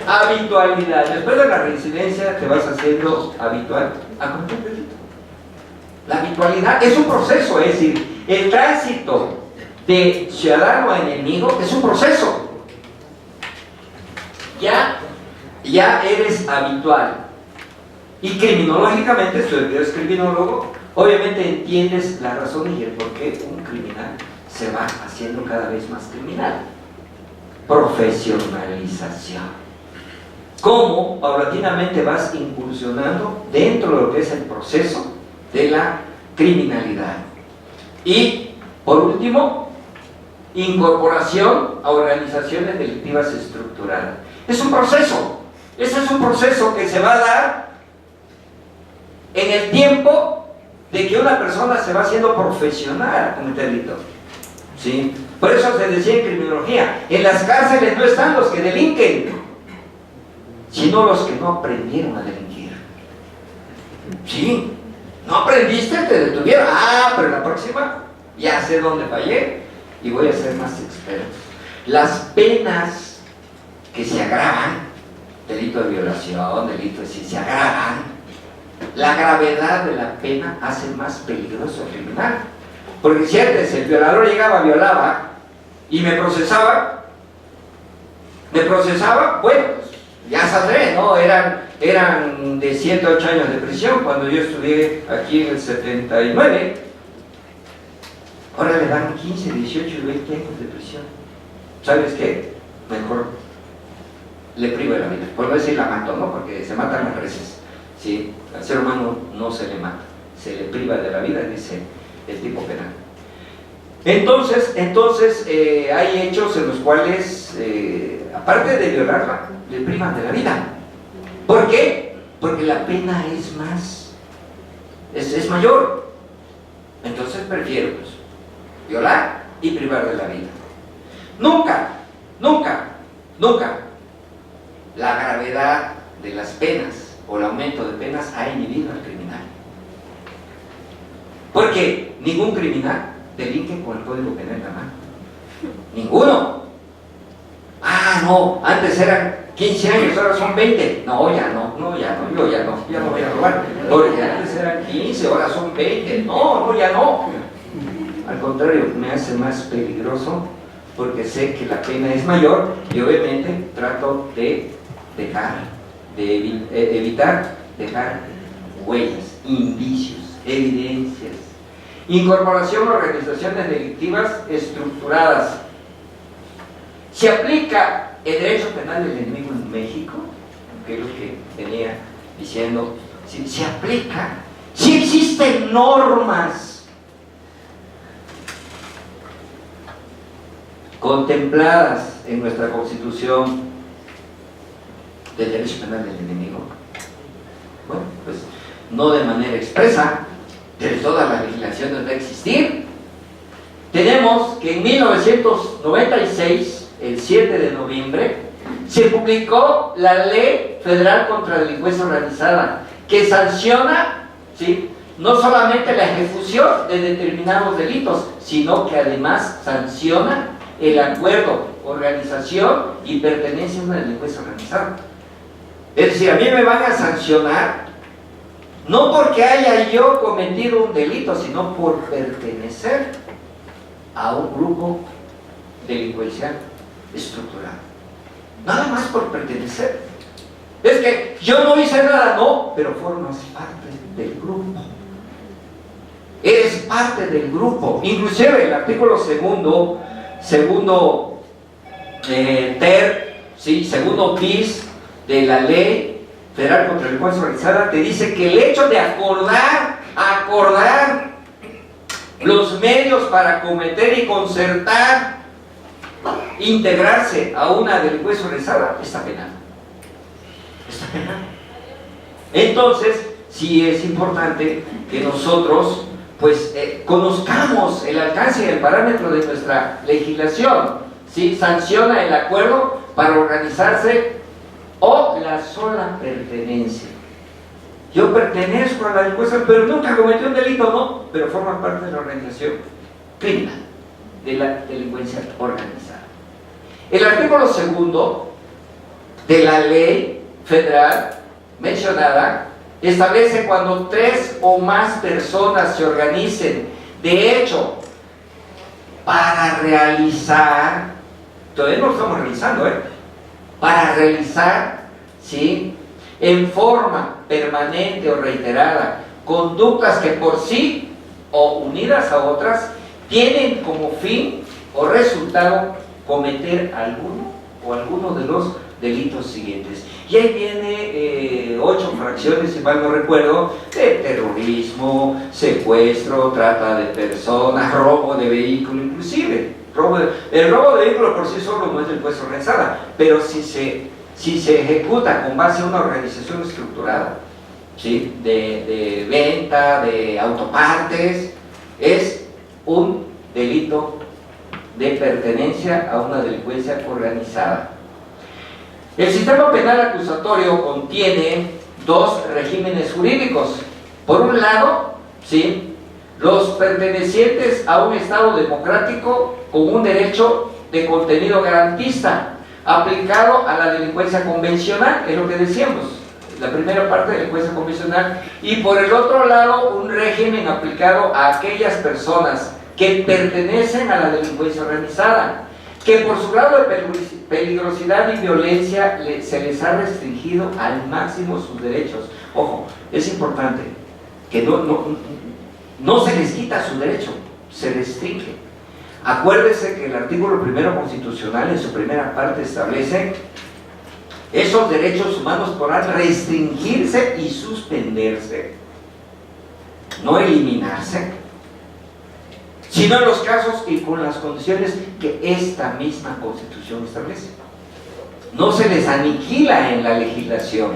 Habitualidad. Después de la reincidencia te vas haciendo habitual a cometer delito. La habitualidad es un proceso, es decir, el tránsito de ciudadano a enemigo es un proceso. Ya eres habitual. Y criminológicamente, tú eres criminólogo, obviamente entiendes la razón y el por qué un criminal se va haciendo cada vez más criminal. Profesionalización. Cómo paulatinamente vas incursionando dentro de lo que es el proceso de la criminalidad. Y, por último, incorporación a organizaciones delictivas estructuradas. Es un proceso. Ese es un proceso que se va a dar en el tiempo de que una persona se va haciendo profesional a cometer delitos. ¿Sí? Por eso se decía en criminología, en las cárceles no están los que delinquen, sino los que no aprendieron a delinquir. ¿Sí? ¿No aprendiste? Te detuvieron. Pero la próxima ya sé dónde fallé y voy a ser más experto. Las penas que se agravan, delito de violación, delito de se agravan, la gravedad de la pena hace más peligroso al criminal. Porque si antes el violador llegaba, violaba y me procesaba, bueno, pues ya saldré, ¿no? Eran de 7 a 8 años de prisión cuando yo estudié aquí en el 79. Ahora le dan 15, 18 y 20 años de prisión. ¿Sabes qué? Mejor le privo de la vida. Por no decir la mato, ¿no? Porque se matan las veces. ¿Sí? Al ser humano no se le mata, se le priva de la vida, dice el tipo penal. Entonces hay hechos en los cuales, aparte de violarla, le privan de la vida. ¿Por qué? Porque la pena es mayor. Entonces prefiero violar y privar de la vida. Nunca la gravedad de las penas o el aumento de penas ha inhibido al criminal. Porque ningún criminal delinque con el Código Penal en la mano. Ninguno. No, antes eran 15 años, ahora son 20. No, ya no, yo ya no voy a robar. Porque antes eran 15, ahora son 20. No, ya no. Al contrario, me hace más peligroso porque sé que la pena es mayor y obviamente trato de evitar dejar huellas, indicios, evidencias. Incorporación a organizaciones delictivas estructuradas. ¿Se aplica el derecho penal del enemigo en México? Que es lo que venía diciendo. Si se aplica, si existen normas contempladas en nuestra Constitución del derecho penal del enemigo. Bueno, pues no de manera expresa, pero toda la legislación debe existir. Tenemos que en 1996, el 7 de noviembre, se publicó la Ley Federal contra la Delincuencia Organizada, que sanciona, ¿sí?, no solamente la ejecución de determinados delitos, sino que además sanciona el acuerdo, organización y pertenencia a una delincuencia organizada. Es decir, a mí me van a sancionar no porque haya yo cometido un delito, sino por pertenecer a un grupo delincuencial estructurado. Nada más por pertenecer. Es que yo no hice nada, no, pero formas parte del grupo. Eres parte del grupo. Inclusive el artículo segundo ter, ¿sí?, segundo bis de la ley Federal contra la Delincuencia Organizada te dice que el hecho de acordar los medios para cometer y concertar, integrarse a una delincuencia organizada, está penado. Está penado. Entonces, sí es importante que nosotros pues conozcamos el alcance y el parámetro de nuestra legislación. ¿Sí? Sanciona el acuerdo para organizarse o la sola pertenencia. Yo pertenezco a la delincuencia, pero nunca cometí un delito, no, pero forma parte de la organización criminal de la delincuencia organizada. El artículo 2 de la ley federal mencionada establece cuando 3 o más personas se organicen, de hecho, para realizar, todavía no lo estamos realizando, para realizar, ¿sí?, en forma permanente o reiterada, conductas que por sí o unidas a otras tienen como fin o resultado cometer alguno de los delitos siguientes. Y ahí viene 8 fracciones, si mal no recuerdo, de terrorismo, secuestro, trata de personas, robo de vehículo, inclusive. El robo de vehículo por sí solo no es delincuencia organizada, pero si se ejecuta con base a una organización estructurada, ¿sí?, de venta de autopartes, es un delito de pertenencia a una delincuencia organizada. El sistema penal acusatorio contiene 2 regímenes jurídicos. Por un lado, ¿sí?, los pertenecientes a un Estado democrático con un derecho de contenido garantista aplicado a la delincuencia convencional, es lo que decíamos, la primera parte de la delincuencia convencional, y por el otro lado un régimen aplicado a aquellas personas que pertenecen a la delincuencia organizada, que por su grado de peligrosidad y violencia se les ha restringido al máximo sus derechos. Ojo, es importante que no se les quita su derecho, se restringe. Acuérdese que el artículo 1 constitucional en su primera parte establece: esos derechos humanos podrán restringirse y suspenderse, no eliminarse, sino en los casos y con las condiciones que esta misma Constitución establece. No se les aniquila en la legislación,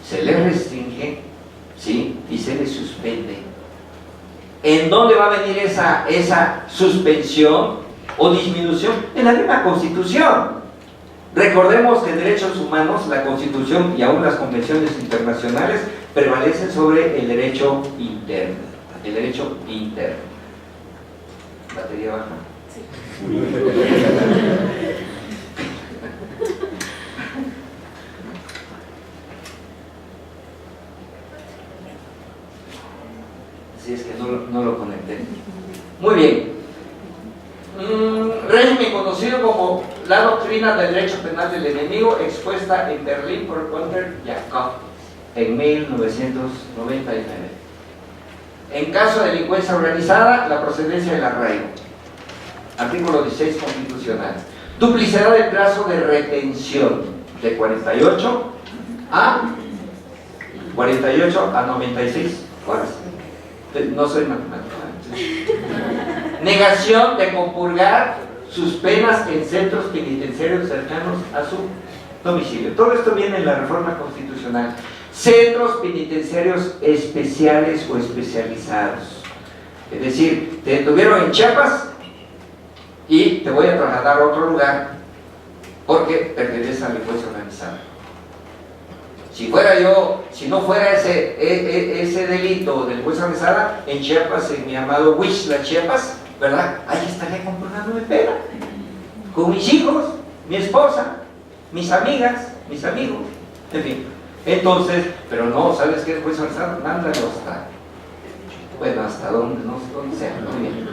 se les restringe, ¿sí?, y se les suspende. ¿En dónde va a venir esa suspensión o disminución? En la misma Constitución. Recordemos que en derechos humanos la Constitución y aún las convenciones internacionales prevalecen sobre el derecho interno. El derecho interno. ¿Batería baja? Sí. Si es que no lo conecté. Muy bien. Régimen conocido como la doctrina del derecho penal del enemigo, expuesta en Berlín por Gunther Jakob en 1999. En caso de delincuencia organizada, la procedencia del arraigo. Artículo 16 constitucional. Duplicidad del plazo de retención de 48 a 96 horas. No soy matemático. Negación de compurgar sus penas en centros penitenciarios cercanos a su domicilio. Todo esto viene en la reforma constitucional. Centros penitenciarios especiales o especializados. Es decir, te detuvieron en Chiapas y te voy a trasladar a otro lugar porque pertenece a la delincuencia organizada. Si no fuera ese delito de delincuencia organizada, en Chiapas, en mi amado Huixla, Chiapas, ¿verdad?, ahí estaría comprando mi pena, con mis hijos, mi esposa, mis amigas, mis amigos, en fin. Entonces, pero no, ¿sabes qué? Delincuencia organizada, mándalo hasta donde, no sé dónde sea, muy bien.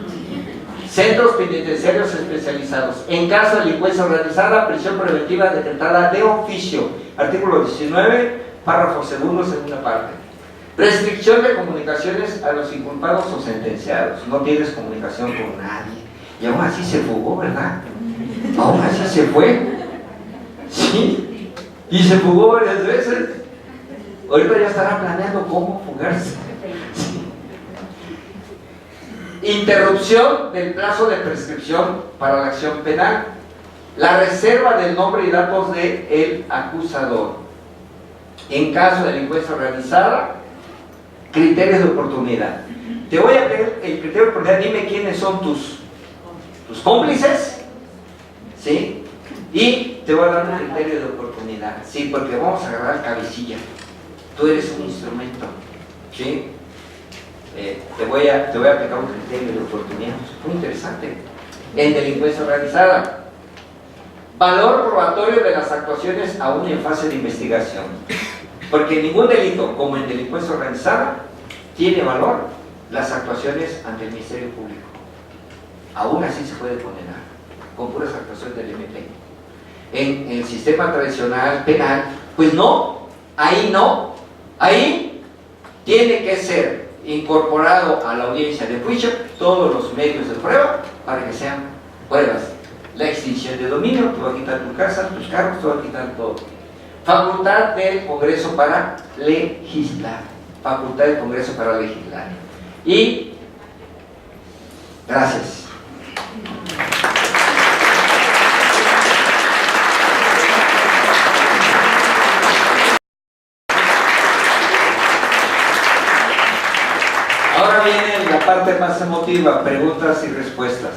Centros penitenciarios especializados. En caso de delincuencia organizada, prisión preventiva decretada de oficio. Artículo 19, párrafo 2, segunda parte. Restricción de comunicaciones a los inculpados o sentenciados. No tienes comunicación con nadie. Y aún así se fugó, ¿verdad? Aún así se fue. Sí. Y se fugó varias veces. ahorita ya estará planeando cómo fugarse. Sí. Interrupción del plazo de prescripción para la acción penal. La reserva del nombre y datos del acusador. En caso de delincuencia organizada, criterios de oportunidad. Te voy a pedir el criterio de oportunidad, dime quiénes son tus cómplices, ¿sí? Y te voy a dar un criterio de oportunidad, ¿sí? Porque vamos a agarrar cabecilla. Tú eres un instrumento, ¿sí? Te voy a aplicar un criterio de oportunidad muy interesante. En delincuencia organizada. Valor probatorio de las actuaciones aún en fase de investigación. Porque ningún delito, como en delincuencia organizada, tiene valor las actuaciones ante el Ministerio Público. Aún así se puede condenar, con puras actuaciones del MP. En el sistema tradicional penal, pues no, ahí tiene que ser incorporado a la audiencia de juicio todos los medios de prueba para que sean pruebas. La extinción de dominio, te va a quitar tu casa, tus carros, te va a quitar todo. Facultad del Congreso para legislar. Facultad del Congreso para legislar. Y gracias. Ahora viene la parte más emotiva, preguntas y respuestas.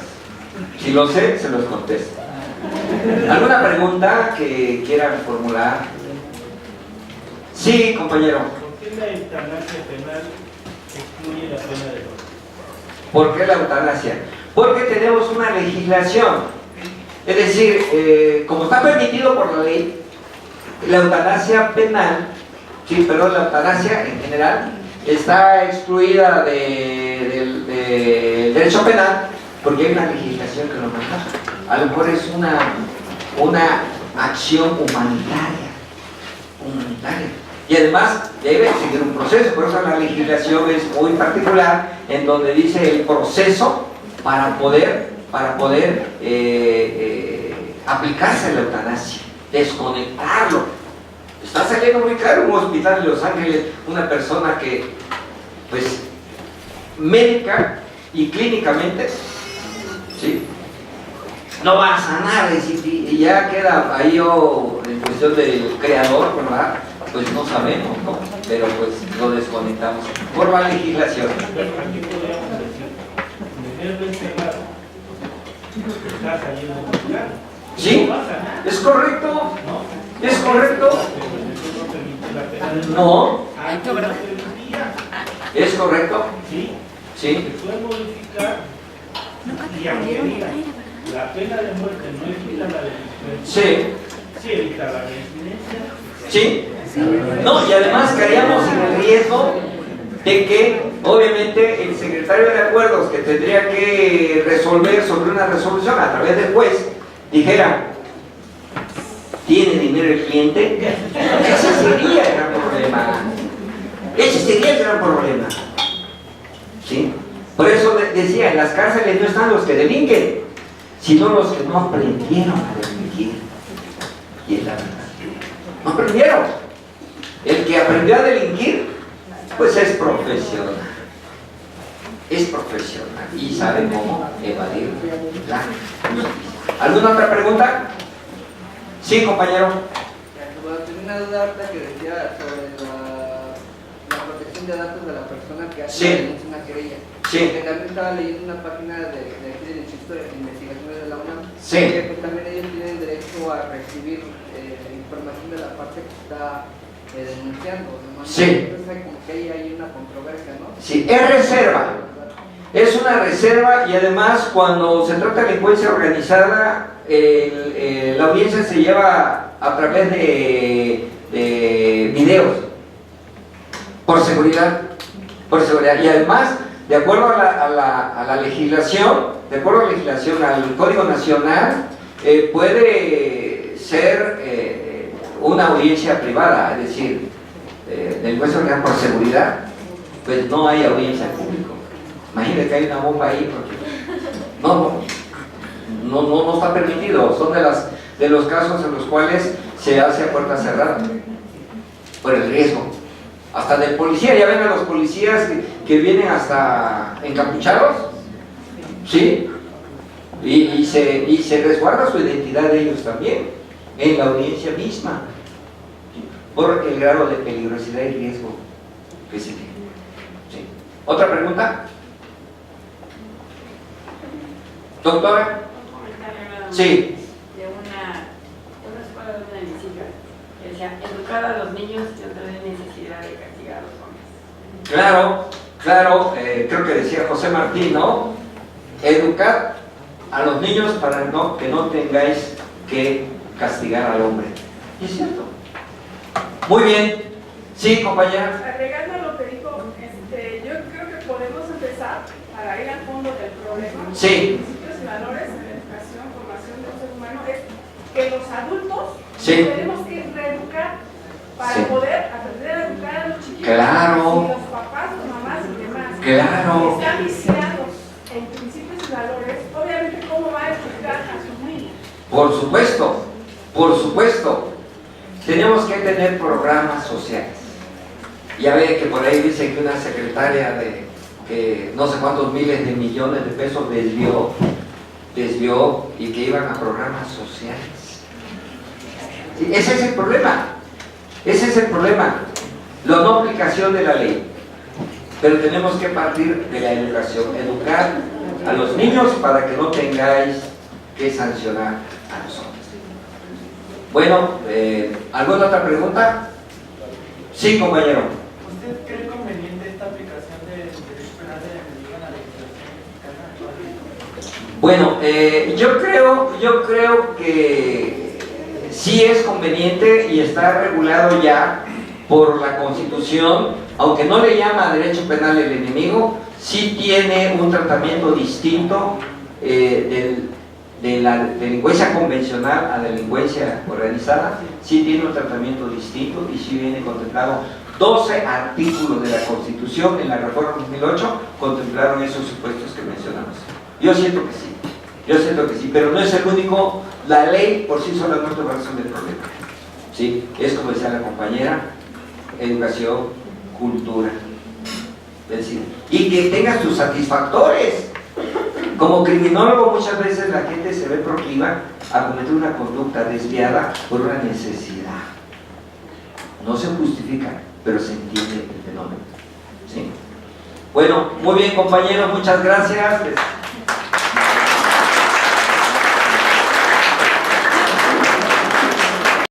Si lo sé, se los contesto. ¿Alguna pregunta que quieran formular? Sí, compañero. ¿Por qué la eutanasia penal excluye la pena de muerte? ¿Por qué la eutanasia? Porque tenemos una legislación. Es decir, como está permitido por la ley, la eutanasia penal, sí, perdón, la eutanasia en general, está excluida del derecho penal porque hay una legislación que lo maneja. A lo mejor es una acción humanitaria. Y además debe seguir un proceso, por eso la legislación es muy particular, en donde dice el proceso para poder aplicarse la eutanasia, desconectarlo. Está saliendo muy caro un hospital de Los Ángeles, una persona que, pues, médica y clínicamente, ¿sí?, no va a sanar, y ya queda ahí en cuestión del creador, ¿verdad? Pues no sabemos, ¿no? Pero pues lo desconectamos por la legislación. Pero aquí podríamos decir, dejarlo encerrado, está saliendo muy caro. ¿Sí? No va a sanar, ¿Es correcto? ¿no? ¿Es correcto? Pero eso no permite la pena de muerte. No. Antes no permitía. ¿Es correcto? Sí. Sí. Se puede modificar y aunque diga, la pena de muerte no evita la delincuencia, Sí. sí evita la reincidencia. ¿Sí? No, y además caeríamos en el riesgo de que, obviamente, el secretario de acuerdos que tendría que resolver sobre una resolución a través del juez, dijera, ¿tiene dinero el cliente? Ese sería el gran problema. Ese sería el gran problema. ¿Sí? Por eso decía, en las cárceles no están los que delinquen, sino los que no aprendieron a delinquir. Y es la verdad. No aprendieron. El que aprendió a delinquir, pues es profesional. Es profesional y sabe cómo evadir la justicia. ¿Alguna otra pregunta? Sí, compañero. Bueno, tenía una duda ahorita que decía sobre la protección de datos de la persona que hace Sí. la denuncia en una querella. Sí. Porque también estaba leyendo una página de aquí del Instituto de Investigaciones de la UNAM. Sí. Que pues, también ellos tienen derecho a recibir información de la parte que está denunciando, ¿no? Sí. Entonces como que hay una controversia, ¿no? Sí, es reserva. Es una reserva y además cuando se trata de delincuencia organizada, la audiencia se lleva a través de videos, por seguridad. Y además, de acuerdo a la legislación, al Código Nacional, puede ser una audiencia privada, es decir, delincuencia organizada por seguridad, pues no hay audiencia al público. Imagínate que hay una bomba ahí, porque no está permitido. Son de los casos en los cuales se hace a puerta cerrada por el riesgo. hasta del policía. Ya ven a los policías que vienen hasta encapuchados, ¿sí? Y se resguarda su identidad de ellos también, en la audiencia misma, por el grado de peligrosidad y riesgo que se tiene. ¿Sí? ¿Otra pregunta? ¿Doctora? Sí. De una escuela de una de mis hijas, que decía, educar a los niños y no tener necesidad de castigar a los hombres. Claro, claro, creo que decía José Martín, ¿no? Educar a los niños para que no tengáis que castigar al hombre. Y es cierto. Muy bien. Sí, compañera. Agregando a lo que dijo, yo creo que podemos empezar para ir al fondo del problema. Sí. Principios y valores en la educación, formación del ser humano, es que los adultos Sí. tenemos que reeducar para Sí. poder aprender a educar a los chiquitos. Claro. Y los papás, los mamás y demás Claro. están viciados en principios y valores, obviamente cómo va a educar a sus niños. Por supuesto, por supuesto. Tenemos que tener programas sociales. Ya ve que por ahí dice que una secretaria de que no sé cuántos miles de millones de pesos desvió y que iban a programas sociales. Sí, ese es el problema. Ese es el problema. La no aplicación de la ley. Pero tenemos que partir de la educación. Educar a los niños para que no tengáis que sancionar a los hombres. Bueno, ¿alguna otra pregunta? Sí, compañero. ¿Usted cree conveniente esta aplicación del derecho penal de enemigo en la legislación mexicana actual? Bueno, yo creo que sí es conveniente y está regulado ya por la Constitución, aunque no le llama derecho penal el enemigo, sí tiene un tratamiento distinto de la delincuencia convencional a delincuencia organizada, sí tiene un tratamiento distinto y sí viene contemplado. 12 artículos de la Constitución en la reforma 2008 contemplaron esos supuestos que mencionamos. Yo siento que sí, pero no es el único. La ley por sí sola no te va a resolver el problema. ¿Sí? Es como decía la compañera, educación, cultura. Es decir, y que tenga sus satisfactores. Como criminólogo muchas veces la gente se ve procliva a cometer una conducta desviada por una necesidad. No se justifica, pero se entiende el fenómeno. ¿Sí? Bueno, muy bien compañeros, muchas gracias.